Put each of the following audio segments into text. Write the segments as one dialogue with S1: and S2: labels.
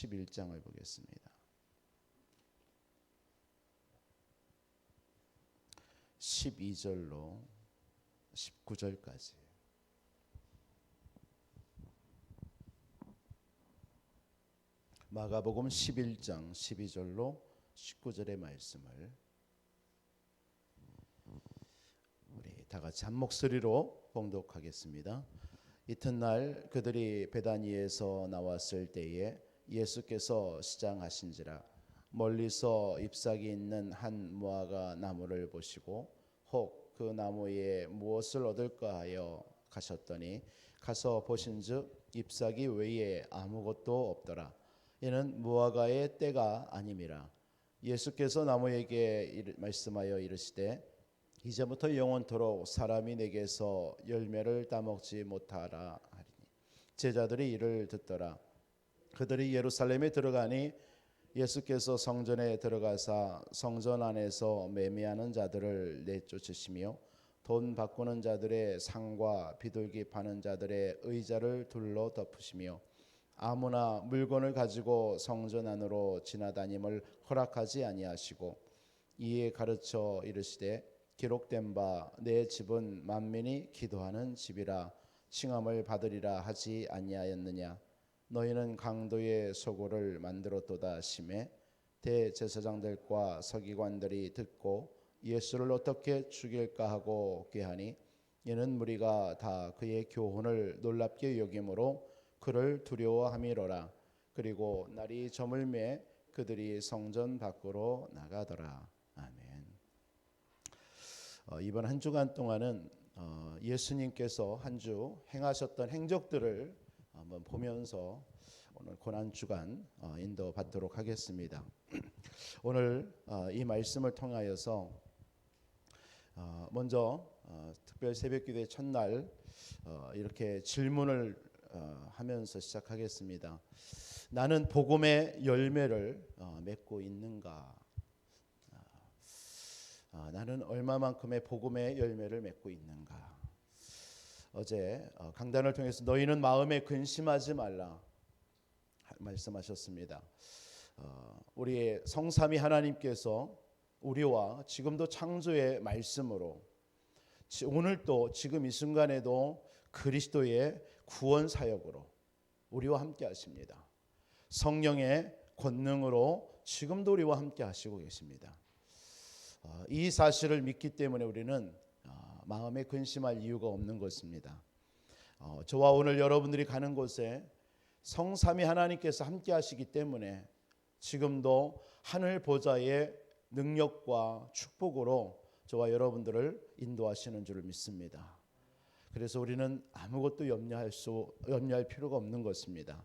S1: 11장을 보겠습니다. 12절로 19절까지. 마가복음 11장 12절로 19절의 말씀을 우리 다 같이 한 목소리로 봉독하겠습니다. 이튿날 그들이 베다니에서 나왔을 때에 예수께서 시장하신지라 멀리서 잎사귀 있는 한 무화과 나무를 보시고 혹 그 나무에 무엇을 얻을까 하여 가셨더니 가서 보신즉 잎사귀 외에 아무것도 없더라. 이는 무화과의 때가 아님이라. 예수께서 나무에게 말씀하여 이르시되 이제부터 영원토록 사람이 내게서 열매를 따먹지 못하라 하리니 제자들이 이를 듣더라. 그들이 예루살렘에 들어가니 예수께서 성전에 들어가사 성전 안에서 매매하는 자들을 내쫓으시며 돈 바꾸는 자들의 상과 비둘기 파는 자들의 의자를 둘러 덮으시며 아무나 물건을 가지고 성전 안으로 지나다님을 허락하지 아니하시고 이에 가르쳐 이르시되 기록된 바 내 집은 만민이 기도하는 집이라 칭함을 받으리라 하지 아니하였느냐. 너희는 강도의 소고를 만들었도다 하시매 대제사장들과 서기관들이 듣고 예수를 어떻게 죽일까 하고 꾀하니 이는 무리가 다 그의 교훈을 놀랍게 여김으로 그를 두려워함이로라. 그리고 날이 저물매 그들이 성전 밖으로 나가더라. 아멘. 이번 한 주간 동안은 예수님께서 한 주 행하셨던 행적들을 한번 보면서 오늘 고난 주간 인도받도록 하겠습니다. 오늘 이 말씀을 통하여서 먼저 특별 새벽기도의 첫날 이렇게 질문을 하면서 시작하겠습니다. 나는 복음의 열매를 맺고 있는가? 나는 얼마만큼의 복음의 열매를 맺고 있는가? 어제 강단을 통해서 너희는 마음에 근심하지 말라 말씀하셨습니다. 우리의 성삼위 하나님께서 우리와 지금도 창조의 말씀으로 오늘도 지금 이 순간에도 그리스도의 구원 사역으로 우리와 함께 하십니다. 성령의 권능으로 지금도 우리와 함께 하시고 계십니다. 이 사실을 믿기 때문에 우리는 마음에 근심할 이유가 없는 것입니다. 저와 오늘 여러분들이 가는 곳에 성삼위 하나님께서 함께 하시기 때문에 지금도 하늘 보좌의 능력과 축복으로 저와 여러분들을 인도하시는 줄을 믿습니다. 그래서 우리는 아무것도 염려할 필요가 없는 것입니다.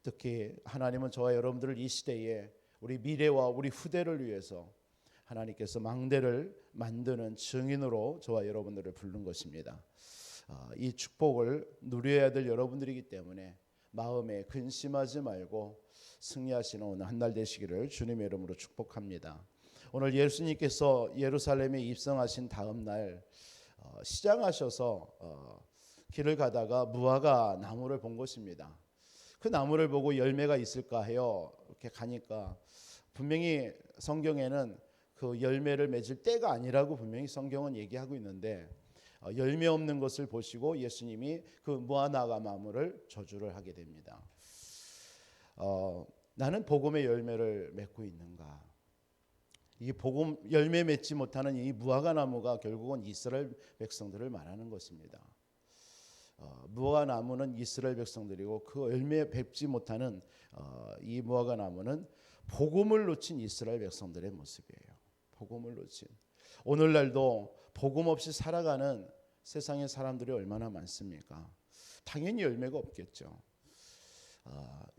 S1: 특히 하나님은 저와 여러분들을 이 시대에 우리 미래와 우리 후대를 위해서 하나님께서 망대를 만드는 증인으로 저와 여러분들을 부른 것입니다. 이 축복을 누려야 될 여러분들이기 때문에 마음에 근심하지 말고 승리하시는 오늘 한 날 되시기를 주님의 이름으로 축복합니다. 오늘 예수님께서 예루살렘에 입성하신 다음 날 시장하셔서 길을 가다가 무화과 나무를 본 것입니다. 그 나무를 보고 열매가 있을까 해요. 이렇게 가니까 분명히 성경에는 그 열매를 맺을 때가 아니라고 분명히 성경은 얘기하고 있는데 열매 없는 것을 보시고 예수님이 그 무화과 나무를 저주를 하게 됩니다. 나는 복음의 열매를 맺고 있는가? 이 복음 열매 맺지 못하는 이 무화과 나무가 결국은 이스라엘 백성들을 말하는 것입니다. 무화과 나무는 이스라엘 백성들이고 그 열매 맺지 못하는 이 무화과 나무는 복음을 놓친 이스라엘 백성들의 모습이에요. 복음을 놓친. 오늘날도 복음 없이 살아가는 세상의 사람들이 얼마나 많습니까? 당연히 열매가 없겠죠.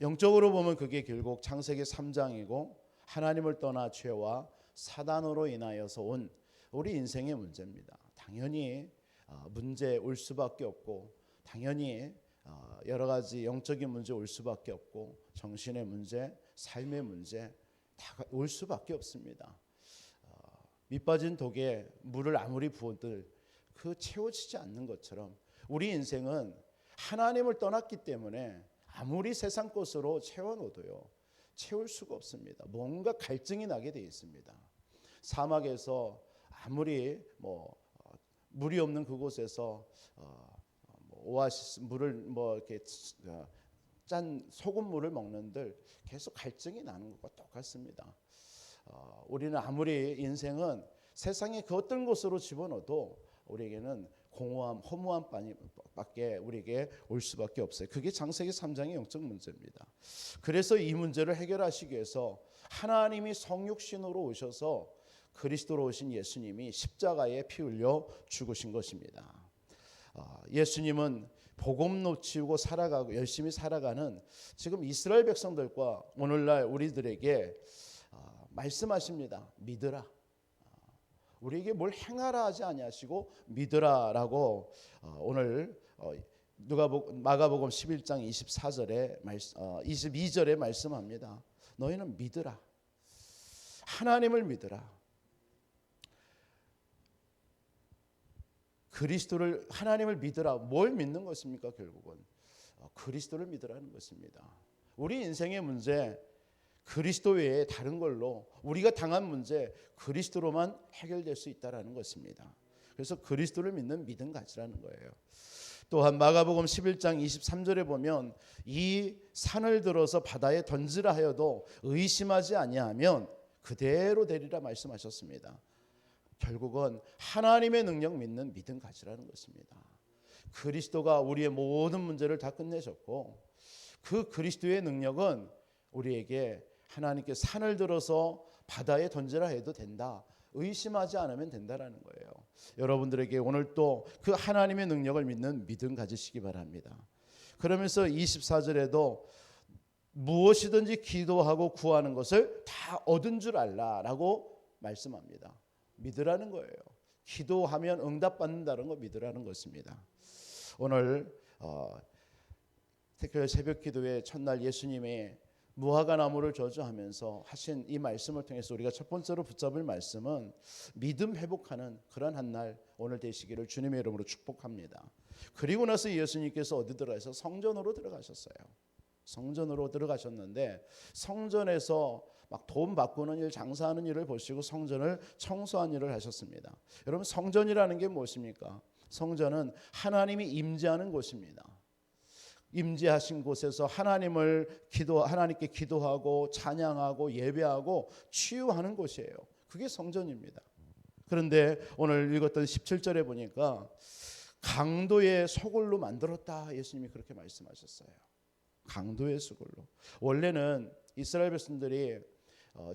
S1: 영적으로 보면 그게 결국 창세기 3장이고 하나님을 떠나 죄와 사단으로 인하여서 온 우리 인생의 문제입니다. 당연히 문제 올 수밖에 없고 당연히 여러 가지 영적인 문제 올 수밖에 없고 정신의 문제, 삶의 문제 다 올 수밖에 없습니다. 밑빠진 독에 물을 아무리 부어도 그 채워지지 않는 것처럼 우리 인생은 하나님을 떠났기 때문에 아무리 세상 것으로 채워놓어도요 채울 수가 없습니다. 뭔가 갈증이 나게 돼 있습니다. 사막에서 아무리 물이 없는 그곳에서 오아시스 물을 이렇게 짠 소금물을 먹는들 계속 갈증이 나는 것과 똑같습니다. 우리는 아무리 인생은 세상의 그 어떤 곳으로 집어넣어도 우리에게는 공허함, 허무함밖에 우리에게 올 수밖에 없어요. 그게 창세기 3장의 영적 문제입니다. 그래서 이 문제를 해결하시기 위해서 하나님이 성육신으로 오셔서 그리스도로 오신 예수님이 십자가에 피 흘려 죽으신 것입니다. 예수님은 복음 놓치고 살아가고 열심히 살아가는 지금 이스라엘 백성들과 오늘날 우리들에게 말씀하십니다. 믿으라. 우리에게 뭘 행하라 하지 아니하시고 믿으라라고 오늘 마가복음 11장 22절에 말씀합니다. 너희는 믿으라. 하나님을 믿으라. 그리스도를 하나님을 믿으라. 뭘 믿는 것입니까? 결국은 그리스도를 믿으라는 것입니다. 우리 인생의 문제 그리스도 외에 다른 걸로 우리가 당한 문제 그리스도로만 해결될 수 있다라는 것입니다. 그래서 그리스도를 믿는 믿음 가지라는 거예요. 또한 마가복음 11장 23절에 보면 이 산을 들어서 바다에 던지라 하여도 의심하지 아니하면 그대로 되리라 말씀하셨습니다. 결국은 하나님의 능력 믿는 믿음 가지라는 것입니다. 그리스도가 우리의 모든 문제를 다 끝내셨고 그 그리스도의 능력은 우리에게 하나님께 산을 들어서 바다에 던지라 해도 된다. 의심하지 않으면 된다라는 거예요. 여러분들에게 오늘 또 그 하나님의 능력을 믿는 믿음 가지시기 바랍니다. 그러면서 24절에도 무엇이든지 기도하고 구하는 것을 다 얻은 줄 알라라고 말씀합니다. 믿으라는 거예요. 기도하면 응답받는다는 거 믿으라는 것입니다. 오늘 특별 새벽 기도회 첫날 예수님의 무화과 나무를 저주하면서 하신 이 말씀을 통해서 우리가 첫 번째로 붙잡을 말씀은 믿음 회복하는 그런 한 날 오늘 되시기를 주님의 이름으로 축복합니다. 그리고 나서 예수님께서 어디 들어가서 성전으로 들어가셨어요. 성전으로 들어가셨는데 성전에서 막 돈 바꾸는 일, 장사하는 일을 보시고 성전을 청소한 일을 하셨습니다. 여러분 성전이라는 게 무엇입니까? 성전은 하나님이 임재하는 곳입니다. 임재하신 곳에서 하나님께 기도하고 찬양하고 예배하고 치유하는 곳이에요. 그게 성전입니다. 그런데 오늘 읽었던 17절에 보니까 강도의 소굴로 만들었다. 예수님이 그렇게 말씀하셨어요. 강도의 소굴로. 원래는 이스라엘 백성들이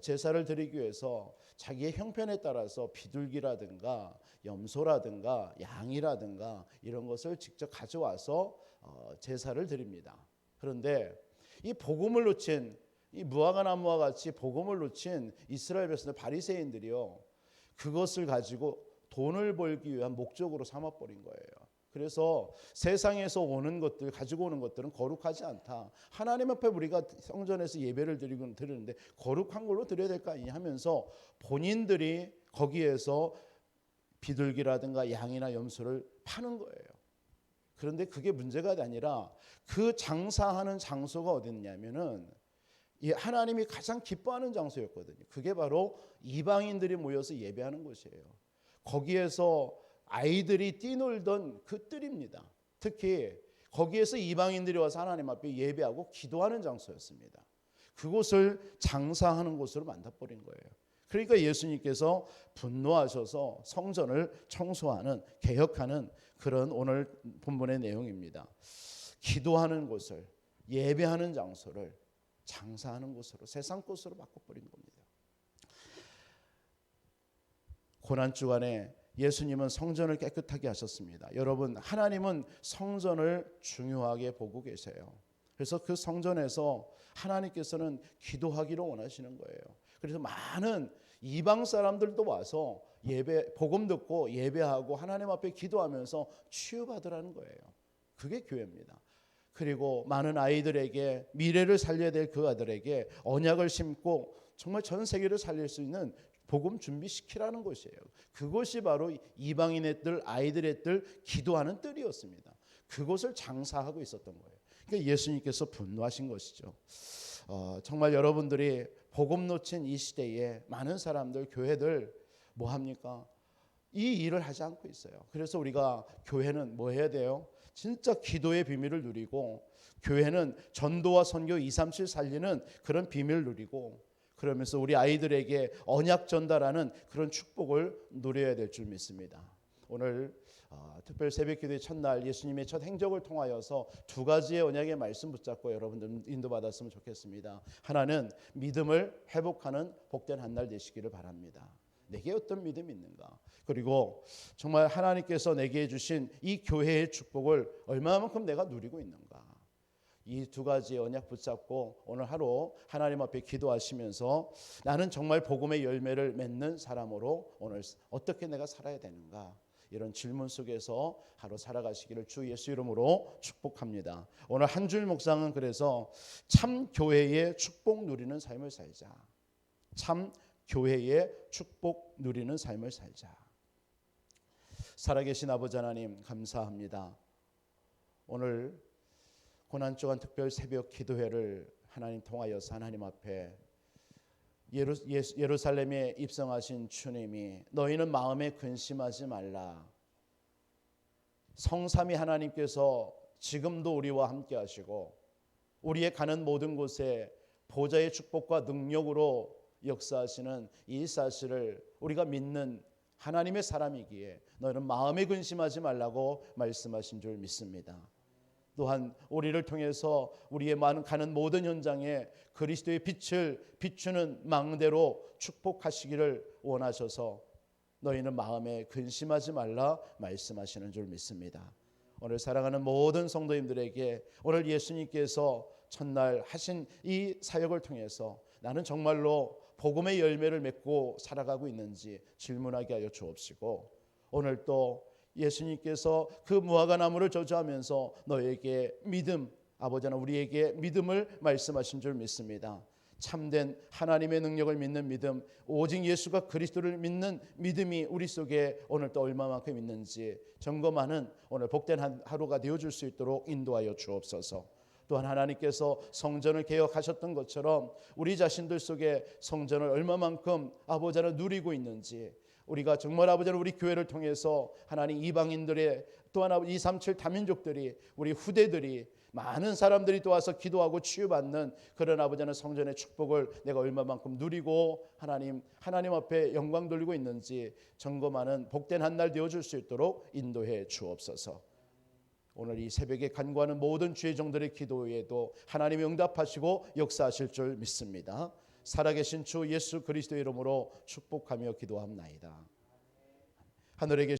S1: 제사를 드리기 위해서 자기의 형편에 따라서 비둘기라든가 염소라든가 양이라든가 이런 것을 직접 가져와서 제사를 드립니다. 그런데 이 복음을 놓친 이 무화과 나무와 같이 복음을 놓친 이스라엘 백성들 바리새인들이요 그것을 가지고 돈을 벌기 위한 목적으로 삼아버린 거예요. 그래서 세상에서 오는 것들 가지고 오는 것들은 거룩하지 않다. 하나님 앞에 우리가 성전에서 예배를 드리는데 거룩한 걸로 드려야 될 거 아니냐 하면서 본인들이 거기에서 비둘기라든가 양이나 염소를 파는 거예요. 그런데 그게 문제가 아니라 그 장사하는 장소가 어딨냐면은 하나님이 가장 기뻐하는 장소였거든요. 그게 바로 이방인들이 모여서 예배하는 곳이에요. 거기에서 아이들이 뛰놀던 그 뜰입니다. 특히 거기에서 이방인들이 와서 하나님 앞에 예배하고 기도하는 장소였습니다. 그곳을 장사하는 곳으로 만들어버린 거예요. 그러니까 예수님께서 분노하셔서 성전을 청소하는 개혁하는 그런 오늘 본문의 내용입니다. 기도하는 곳을 예배하는 장소를 장사하는 곳으로 세상 곳으로 바꿔버린 겁니다. 고난주간에 예수님은 성전을 깨끗하게 하셨습니다. 여러분 하나님은 성전을 중요하게 보고 계세요. 그래서 그 성전에서 하나님께서는 기도하기를 원하시는 거예요. 그래서 많은 이방 사람들도 와서 복음 듣고 예배하고 하나님 앞에 기도하면서 치유받으라는 거예요. 그게 교회입니다. 그리고 많은 아이들에게 미래를 살려야 될 그 아들에게 언약을 심고 정말 전 세계를 살릴 수 있는 복음 준비시키라는 것이에요. 그것이 바로 이방인의 뜰, 아이들의 뜰, 기도하는 뜰이었습니다. 그것을 장사하고 있었던 거예요. 그러니까 예수님께서 분노하신 것이죠. 정말 여러분들이 복음 놓친 이 시대에 많은 사람들, 교회들 뭐 합니까? 이 일을 하지 않고 있어요. 그래서 우리가 교회는 뭐 해야 돼요? 진짜 기도의 비밀을 누리고, 교회는 전도와 선교 237 살리는 그런 비밀을 누리고, 그러면서 우리 아이들에게 언약 전달하는 그런 축복을 누려야 될 줄 믿습니다. 오늘 특별 새벽기도의 첫날 예수님의 첫 행적을 통하여서 두 가지의 언약의 말씀 붙잡고 여러분들 인도받았으면 좋겠습니다. 하나는 믿음을 회복하는 복된 한 날 되시기를 바랍니다. 내게 어떤 믿음이 있는가? 그리고 정말 하나님께서 내게 주신 이 교회의 축복을 얼마만큼 내가 누리고 있는가? 이 두 가지의 언약 붙잡고 오늘 하루 하나님 앞에 기도하시면서 나는 정말 복음의 열매를 맺는 사람으로 오늘 어떻게 내가 살아야 되는가? 이런 질문 속에서 하루 살아가시기를 주 예수 이름으로 축복합니다. 오늘 한 줄 묵상은 그래서 참 교회의 축복 누리는 삶을 살자. 참 교회의 축복 누리는 삶을 살자. 살아계신 아버지 하나님 감사합니다. 오늘 고난주간 특별 새벽 기도회를 하나님 통하여서 하나님 앞에 예루살렘에 입성하신 주님이 너희는 마음에 근심하지 말라. 성삼위 하나님께서 지금도 우리와 함께 하시고 우리의 가는 모든 곳에 보좌의 축복과 능력으로 역사하시는 이 사실을 우리가 믿는 하나님의 사람이기에 너희는 마음에 근심하지 말라고 말씀하신 줄 믿습니다. 또한 우리를 통해서 우리의 가는 모든 현장에 그리스도의 빛을 비추는 망대로 축복하시기를 원하셔서 너희는 마음에 근심하지 말라 말씀하시는 줄 믿습니다. 오늘 사랑하는 모든 성도님들에게 오늘 예수님께서 첫날 하신 이 사역을 통해서 나는 정말로 복음의 열매를 맺고 살아가고 있는지 질문하게 하여 주옵시고, 오늘 또 예수님께서 그 무화과 나무를 저주하면서 너에게 믿음, 아버지 하나님 우리에게 믿음을 말씀하신 줄 믿습니다. 참된 하나님의 능력을 믿는 믿음, 오직 예수가 그리스도를 믿는 믿음이 우리 속에 오늘 또 얼마만큼 있는지 점검하는 오늘 복된 하루가 되어줄 수 있도록 인도하여 주옵소서. 또한 하나님께서 성전을 개혁하셨던 것처럼 우리 자신들 속에 성전을 얼마만큼 아버지 하나님 누리고 있는지, 우리가 정말 아버지 하나님 우리 교회를 통해서 하나님 이방인들의 또한 237 다민족들이 우리 후대들이 많은 사람들이 또 와서 기도하고 치유받는 그런 아버지 하나님 성전의 축복을 내가 얼마만큼 누리고 하나님 앞에 영광 돌리고 있는지 점검하는 복된 한 날 되어줄 수 있도록 인도해 주옵소서. 오늘 이 새벽에 간구하는 모든 주의 종들의 기도에도 하나님이 응답하시고 역사하실 줄 믿습니다. 살아계신 주 예수 그리스도의 이름으로 축복하며 기도합나이다. 하늘에 계신